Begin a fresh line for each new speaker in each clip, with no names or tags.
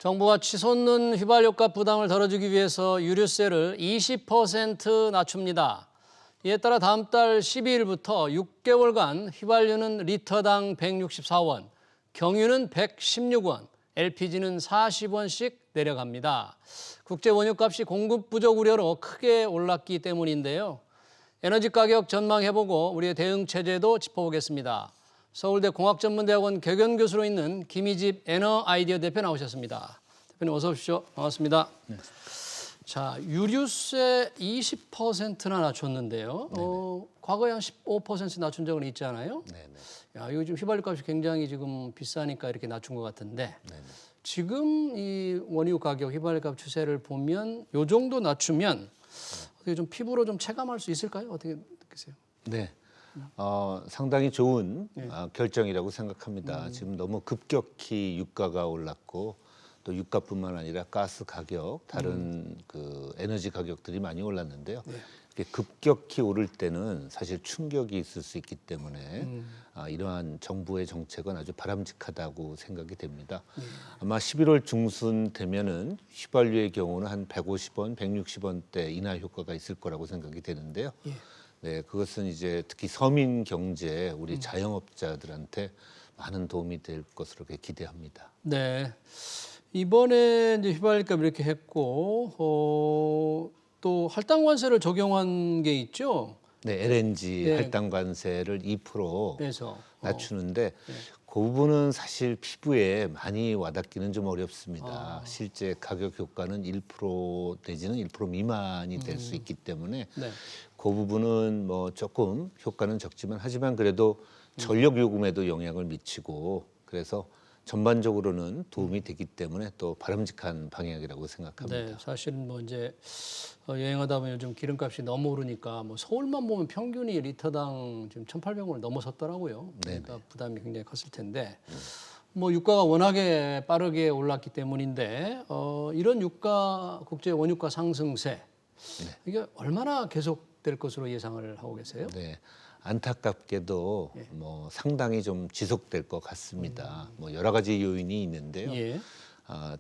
정부가 치솟는 휘발유값 부담을 덜어주기 위해서 유류세를 20% 낮춥니다. 이에 따라 다음 달 12일부터 6개월간 휘발유는 리터당 164원, 경유는 116원, LPG는 40원씩 내려갑니다. 국제 원유값이 공급 부족 우려로 크게 올랐기 때문인데요. 에너지 가격 전망해보고 우리의 대응 체제도 짚어보겠습니다. 서울대 공학전문대학원 격연 교수로 있는 김희집 에너아이디어 대표 나오셨습니다. 대표님 어서 오십시오. 반갑습니다. 네. 자, 유류세 20%나 낮췄는데요. 과거에 한 15% 낮춘 적은 있잖아요. 네네. 야, 이거 지금 휘발유 값이 굉장히 지금 비싸니까 이렇게 낮춘 것 같은데 네네. 지금 이 원유 가격, 휘발유 값 추세를 보면 이 정도 낮추면 어떻게 좀 피부로 좀 체감할 수 있을까요? 어떻게 느끼세요?
네. 상당히 좋은 결정이라고 생각합니다. 지금 너무 급격히 유가가 올랐고 또 유가뿐만 아니라 가스 가격, 다른 그 에너지 가격들이 많이 올랐는데요. 네. 이렇게 급격히 오를 때는 사실 충격이 있을 수 있기 때문에 이러한 정부의 정책은 아주 바람직하다고 생각이 됩니다. 아마 11월 중순 되면은 휘발유의 경우는 한 150원, 160원대 인하 효과가 있을 거라고 생각이 되는데요. 예. 네, 그것은 이제 특히 서민 경제, 우리 자영업자들한테 많은 도움이 될 것으로 기대합니다.
네, 이번에 이제 휘발유값 이렇게 했고 또 할당 관세를 적용한 게 있죠.
네, LNG
네.
할당 관세를 2%
그래서
낮추는데
네.
그 부분은 사실 피부에 많이 와닿기는 좀 어렵습니다. 실제 가격 효과는 1% 내지는 1% 미만이 될 수 있기 때문에 네. 그 부분은 뭐 조금 효과는 적지만 하지만 그래도 전력 요금에도 영향을 미치고 그래서 전반적으로는 도움이 되기 때문에 또 바람직한 방향이라고 생각합니다.
네, 사실 뭐 이제 여행하다 보면 요즘 기름값이 너무 오르니까 뭐 서울만 보면 평균이 리터당 지금 1,800원을 넘어섰더라고요. 그러니까 부담이 굉장히 컸을 텐데 뭐 유가가 워낙에 빠르게 올랐기 때문인데 이런 유가 국제 원유가 상승세 이게 얼마나 계속될 것으로 예상을 하고 계세요?
네. 안타깝게도 뭐 상당히 좀 지속될 것 같습니다. 뭐 여러 가지 요인이 있는데요. 예.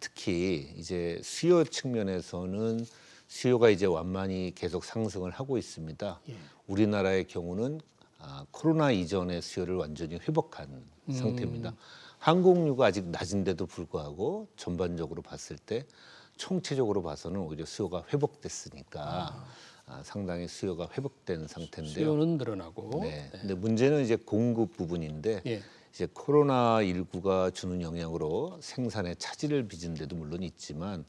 특히 이제 수요 측면에서는 수요가 이제 완만히 계속 상승을 하고 있습니다. 예. 우리나라의 경우는 코로나 이전의 수요를 완전히 회복한 상태입니다. 항공유가 아직 낮은데도 불구하고 전반적으로 봤을 때 총체적으로 봐서는 오히려 수요가 회복됐으니까 상당히 수요가 회복된 상태인데요.
수요는 늘어나고.
네. 근데 문제는 이제 공급 부분인데 예. 이제 코로나19가 주는 영향으로 생산에 차질을 빚은 데도 물론 있지만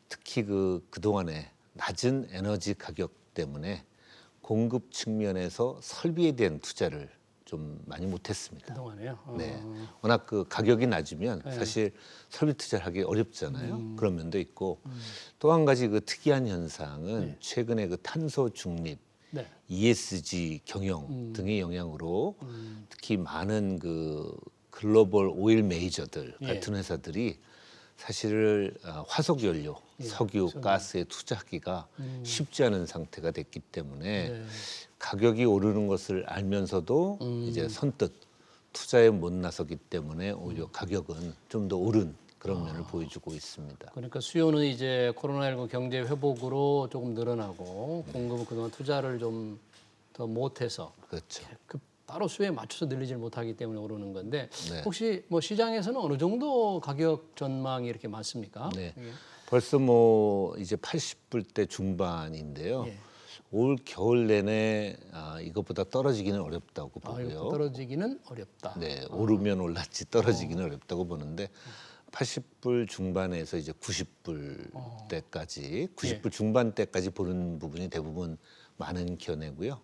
특히 그동안에 낮은 에너지 가격 때문에 공급 측면에서 설비에 대한 투자를 좀 많이 못했습니다.
그동안에요?
네, 워낙 그 가격이 낮으면 사실 설비 투자를 하기 어렵잖아요. 그런 면도 있고 또 한 가지 그 특이한 현상은 최근에 그 탄소 중립, ESG 경영 등의 영향으로 특히 많은 그 글로벌 오일 메이저들 같은 회사들이 사실 화석 연료, 석유, 가스에 투자하기가 쉽지 않은 상태가 됐기 때문에 가격이 오르는 것을 알면서도 이제 선뜻 투자에 못 나서기 때문에 오히려 가격은 좀 더 오른 그런 면을 보여주고 있습니다.
그러니까 수요는 이제 코로나19 경제 회복으로 조금 늘어나고 공급은 그동안 투자를 좀 더 못해서
그렇죠.
따로 수요에 맞춰서 늘리질 못하기 때문에 오르는 건데 혹시 뭐 시장에서는 어느 정도 가격 전망이 이렇게 많습니까?
네. 벌써 뭐 이제 80불대 중반인데요. 올 겨울 내내 이것보다 떨어지기는 어렵다고 보고요.
떨어지기는 어렵다.
네, 오르면 올랐지 떨어지기는 어렵다고 보는데 80불 중반에서 이제 90불대까지, 90불 중반대까지 보는 부분이 대부분 많은 견해고요.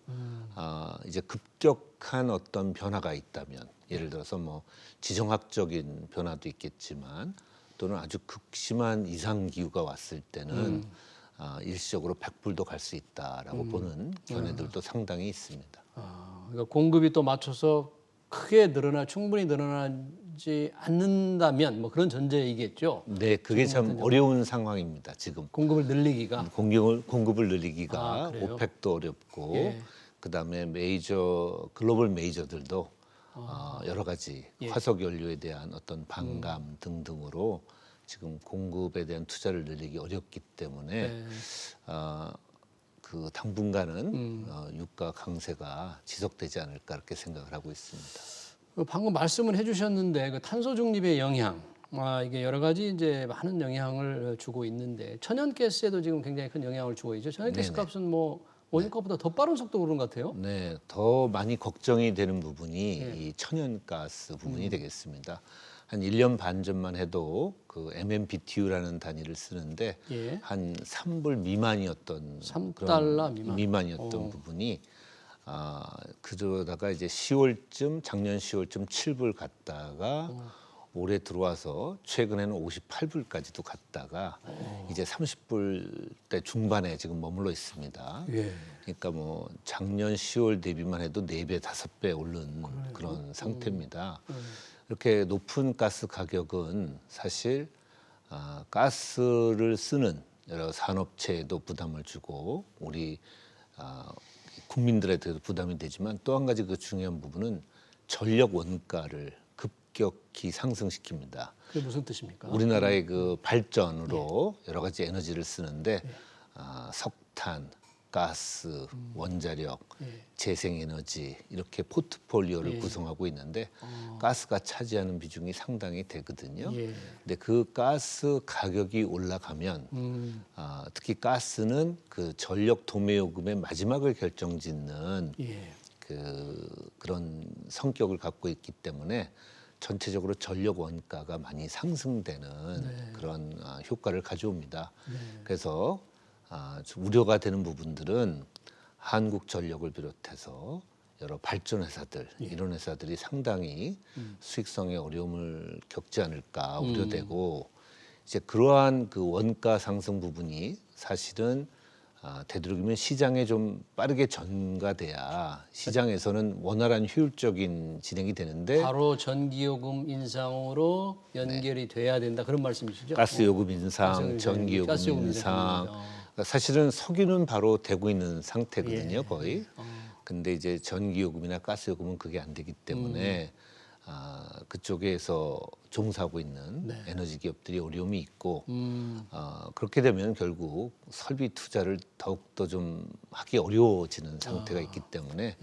이제 급격한 어떤 변화가 있다면, 예를 들어서 뭐 지정학적인 변화도 있겠지만 또는 아주 극심한 이상 기후가 왔을 때는 일시적으로 100불도 갈 수 있다라고 보는 견해들도 상당히 있습니다.
그러니까 공급이 또 맞춰서 크게 충분히 늘어나지 않는다면 뭐 그런 전제이겠죠.
네, 그게 참 어려운 상황입니다. 지금
공급을 늘리기가.
공급을 늘리기가 오펙도 어렵고 그다음에 글로벌 메이저들도 여러 가지 화석 연료에 대한 어떤 반감 등등으로 지금 공급에 대한 투자를 늘리기 어렵기 때문에
네.
그 당분간은 유가 강세가 지속되지 않을까 이렇게 생각을 하고 있습니다.
방금 말씀을 해주셨는데 그 탄소 중립의 영향, 이게 여러 가지 이제 많은 영향을 주고 있는데 천연가스에도 지금 굉장히 큰 영향을 주고 있죠. 천연가스
네네.
값은 뭐 원유값보다 더 빠른 속도로 오른 것 같아요.
네, 더 많이 걱정이 되는 부분이 이 천연가스 부분이 되겠습니다. 한 1년 반 전만 해도 그 MMBTU라는 단위를 쓰는데
예.
한 3불 미만이었던
3달러 미만.
미만이었던 부분이 그러다가 이제 10월쯤 작년 10월쯤 7불 갔다가 올해 들어와서 최근에는 58불까지도 갔다가 이제 30불대 중반에 지금 머물러 있습니다.
예.
그러니까 뭐 작년 10월 대비만 해도 4배, 5배 오른 그런 상태입니다. 이렇게 높은 가스 가격은 사실 가스를 쓰는 여러 산업체에도 부담을 주고 우리 국민들에게도 부담이 되지만 또 한 가지 그 중요한 부분은 전력 원가를 급격히 상승시킵니다.
그게 무슨 뜻입니까?
우리나라의 그 발전으로 여러 가지 에너지를 쓰는데 석탄, 가스, 원자력, 재생에너지 이렇게 포트폴리오를 구성하고 있는데 가스가 차지하는 비중이 상당히 되거든요.
예.
근데 그 가스 가격이 올라가면 특히 가스는 그 전력 도매 요금의 마지막을 결정짓는
예.
그런 성격을 갖고 있기 때문에 전체적으로 전력 원가가 많이 상승되는 그런 효과를 가져옵니다. 그래서 좀 우려가 되는 부분들은 한국전력을 비롯해서 여러 발전 회사들 이런 회사들이 상당히 수익성에 어려움을 겪지 않을까 우려되고 이제 그러한 그 원가 상승 부분이 사실은 되도록이면 시장에 좀 빠르게 전가돼야 시장에서는 원활한 효율적인 진행이 되는데
바로 전기요금 인상으로 연결이 돼야 된다 그런 말씀이시죠?
가스 요금 인상,
가스
전기요금
가스 요금
인상.
인상.
그러니까 사실은 석유는 바로 되고 있는 상태거든요, 거의. 근데 이제 전기요금이나 가스요금은 그게 안 되기 때문에 그쪽에서 종사하고 있는 에너지 기업들이 어려움이 있고 그렇게 되면 결국 설비 투자를 더욱더 좀 하기 어려워지는 상태가 있기 때문에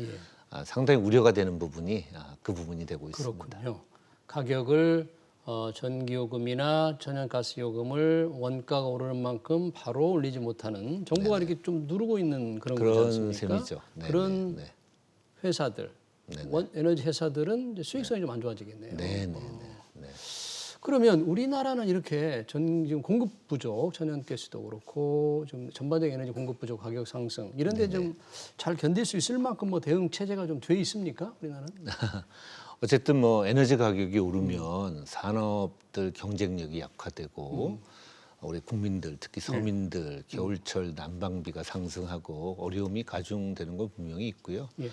상당히 우려가 되는 부분이 그 부분이 되고 있습니다.
그렇군요. 가격을 전기요금이나 천연가스요금을 원가가 오르는 만큼 바로 올리지 못하는 정부가 이렇게 좀 누르고 있는 그런 거지
그런
않습니까?
셈이죠. 네네,
그런
네.
회사들, 에너지 회사들은 이제 수익성이 좀 안 좋아지겠네요.
네.
그러면 우리나라는 이렇게 지금 공급 부족, 천연가스도 그렇고 좀 전반적인 에너지 공급 부족, 가격 상승 이런 데 좀 잘 견딜 수 있을 만큼 뭐 대응 체제가 좀 돼 있습니까? 우리나라는?
어쨌든 뭐 에너지 가격이 오르면 산업들 경쟁력이 약화되고 우리 국민들 특히 서민들 겨울철 난방비가 상승하고 어려움이 가중되는 건 분명히 있고요.
예.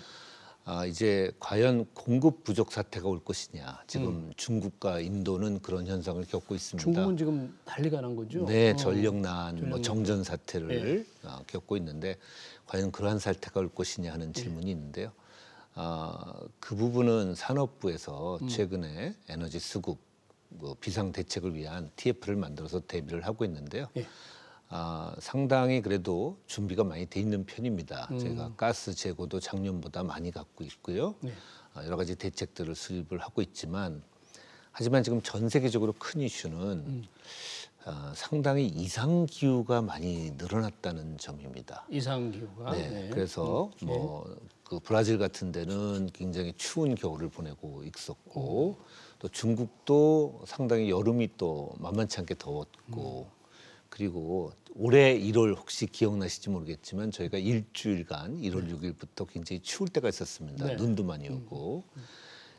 이제 과연 공급 부족 사태가 올 것이냐. 지금 중국과 인도는 그런 현상을 겪고 있습니다.
중국은 지금 난리가 난 거죠?
네, 전력난, 뭐 정전 사태를 겪고 있는데 과연 그러한 사태가 올 것이냐 하는 질문이 있는데요. 그 부분은 산업부에서 최근에 에너지 수급 뭐 비상 대책을 위한 TF를 만들어서 대비를 하고 있는데요. 상당히 그래도 준비가 많이 돼 있는 편입니다. 저희가 가스 재고도 작년보다 많이 갖고 있고요. 여러 가지 대책들을 수립을 하고 있지만 하지만 지금 전 세계적으로 큰 이슈는 상당히 이상 기후가 많이 늘어났다는 점입니다.
이상 기후가.
네, 그래서 뭐 그 브라질 같은 데는 굉장히 추운 겨울을 보내고 있었고 또 중국도 상당히 여름이 또 만만치 않게 더웠고 그리고 올해 1월 혹시 기억나실지 모르겠지만 저희가 일주일간 1월 6일부터 굉장히 추울 때가 있었습니다. 눈도 많이 오고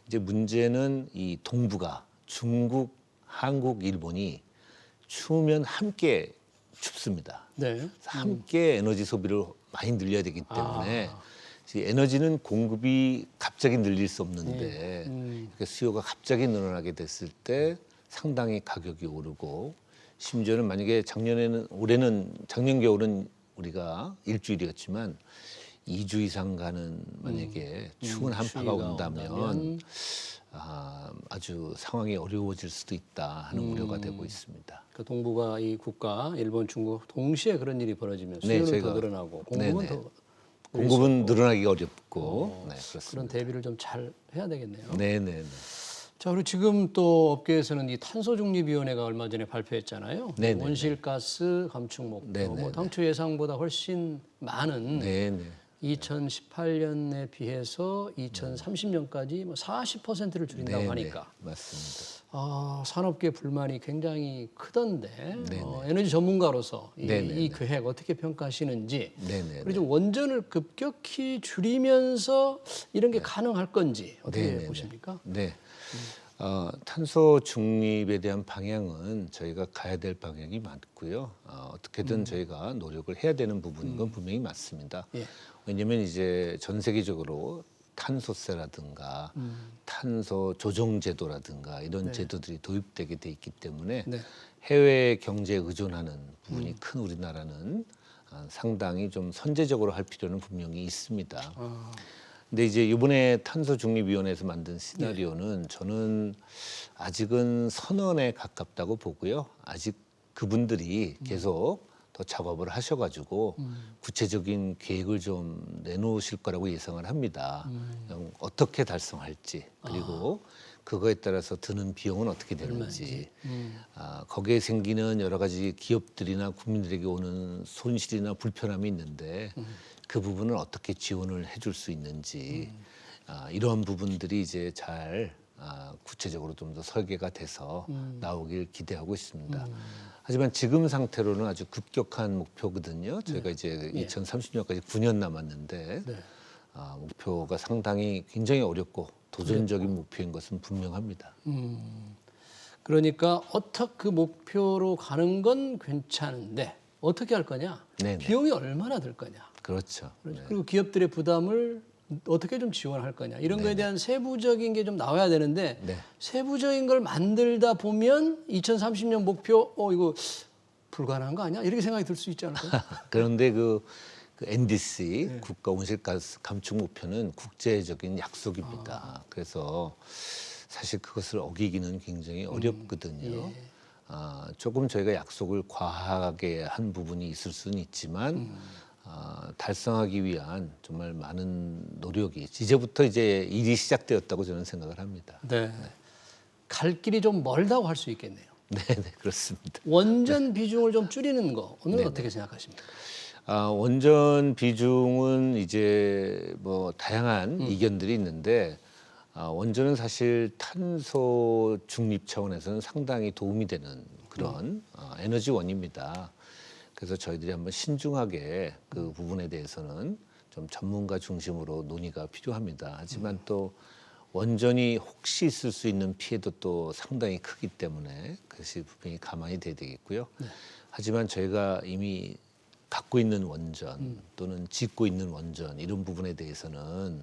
이제 문제는 이 동북아 중국, 한국, 일본이 추우면 함께 춥습니다.
네.
함께 에너지 소비를 많이 늘려야 되기 때문에 에너지는 공급이 갑자기 늘릴 수 없는데 이렇게 수요가 갑자기 늘어나게 됐을 때 상당히 가격이 오르고 심지어는 만약에 올해는 작년 겨울은 우리가 일주일이었지만 2주 이상 가는 만약에 추운 한파가 온다면 아주 상황이 어려워질 수도 있다 하는 우려가 되고 있습니다.
그 동북아 이 국가, 일본, 중국 동시에 그런 일이 벌어지면
네,
수요는
저희가-
더 늘어나고 공급은
네네.
더
공급은 늘어나기 어렵고 네,
그런
그렇습니다.
대비를 좀 잘 해야 되겠네요.
네네네.
자, 그리고 지금 또 업계에서는 이 탄소중립위원회가 얼마 전에 발표했잖아요.
네네네.
온실가스 감축 목표,
네네네.
당초 예상보다 훨씬 많은
네네.
2018년에 비해서 2030년까지 40%를 줄인다고
네네.
하니까
맞습니다.
산업계 불만이 굉장히 크던데
네네.
에너지 전문가로서
네네네.
이 계획 어떻게 평가하시는지
네네.
그리고 좀 원전을 급격히 줄이면서 이런 게 가능할 건지 어떻게
네네네.
보십니까?
네. 탄소 중립에 대한 방향은 저희가 가야 될 방향이 맞고요. 어떻게든 저희가 노력을 해야 되는 부분인 건 분명히 맞습니다.
예.
왜냐하면 이제 전 세계적으로 탄소세라든가 탄소 조정 제도라든가 이런 제도들이 도입되게 돼 있기 때문에
네.
해외 경제에 의존하는 부분이 큰 우리나라는 상당히 좀 선제적으로 할 필요는 분명히 있습니다. 근데 이제 이번에 탄소중립위원회에서 만든 시나리오는 저는 아직은 선언에 가깝다고 보고요. 아직 그분들이 계속 더 작업을 하셔가지고 구체적인 계획을 좀 내놓으실 거라고 예상을 합니다. 어떻게 달성할지 그리고 그거에 따라서 드는 비용은 어떻게 되는지 거기에 생기는 여러 가지 기업들이나 국민들에게 오는 손실이나 불편함이 있는데 그 부분을 어떻게 지원을 해줄 수 있는지 이러한 부분들이 이제 잘 구체적으로 좀 더 설계가 돼서 나오길 기대하고 있습니다. 하지만 지금 상태로는 아주 급격한 목표거든요. 저희가 이제 2030년까지 9년 남았는데
네.
목표가 상당히 굉장히 어렵고 도전적인 목표인 것은 분명합니다.
그러니까 어떻게 그 목표로 가는 건 괜찮은데 어떻게 할 거냐?
네네.
비용이 얼마나 들 거냐?
그렇죠.
그리고 기업들의 부담을 어떻게 좀 지원할 거냐? 이런 거에 대한 세부적인 게 좀 나와야 되는데
네.
세부적인 걸 만들다 보면 2030년 목표 이거 불가능한 거 아니야? 이렇게 생각이 들 수 있지 않을까요?
그런데 그 NDC 국가 온실가스 감축 목표는 국제적인 약속입니다. 그래서 사실 그것을 어기기는 굉장히 어렵거든요. 조금 저희가 약속을 과하게 한 부분이 있을 수는 있지만 달성하기 위한 정말 많은 노력이 이제부터 이제 일이 시작되었다고 저는 생각을 합니다.
네. 갈 길이 좀 멀다고 할 수 있겠네요.
네, 그렇습니다.
원전 비중을 좀 줄이는 거 오늘은 어떻게 생각하십니까?
원전 비중은 이제 뭐 다양한 이견들이 있는데 원전은 사실 탄소 중립 차원에서는 상당히 도움이 되는 그런 에너지원입니다. 그래서 저희들이 한번 신중하게 그 부분에 대해서는 좀 전문가 중심으로 논의가 필요합니다. 하지만 또 원전이 혹시 있을 수 있는 피해도 또 상당히 크기 때문에 그것이 분명히 가만히 돼야 되겠고요. 하지만 저희가 이미 갖고 있는 원전 또는 짓고 있는 원전 이런 부분에 대해서는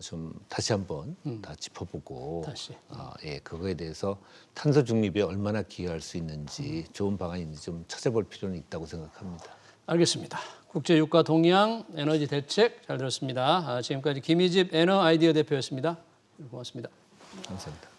좀 다시 한번 다 짚어보고
다시.
그거에 대해서 탄소 중립에 얼마나 기여할 수 있는지 좋은 방안이 있는지 좀 찾아볼 필요는 있다고 생각합니다.
알겠습니다. 국제유가 동향 에너지 대책 잘 들었습니다. 지금까지 김희집 에너아이디어 대표였습니다. 고맙습니다.
감사합니다.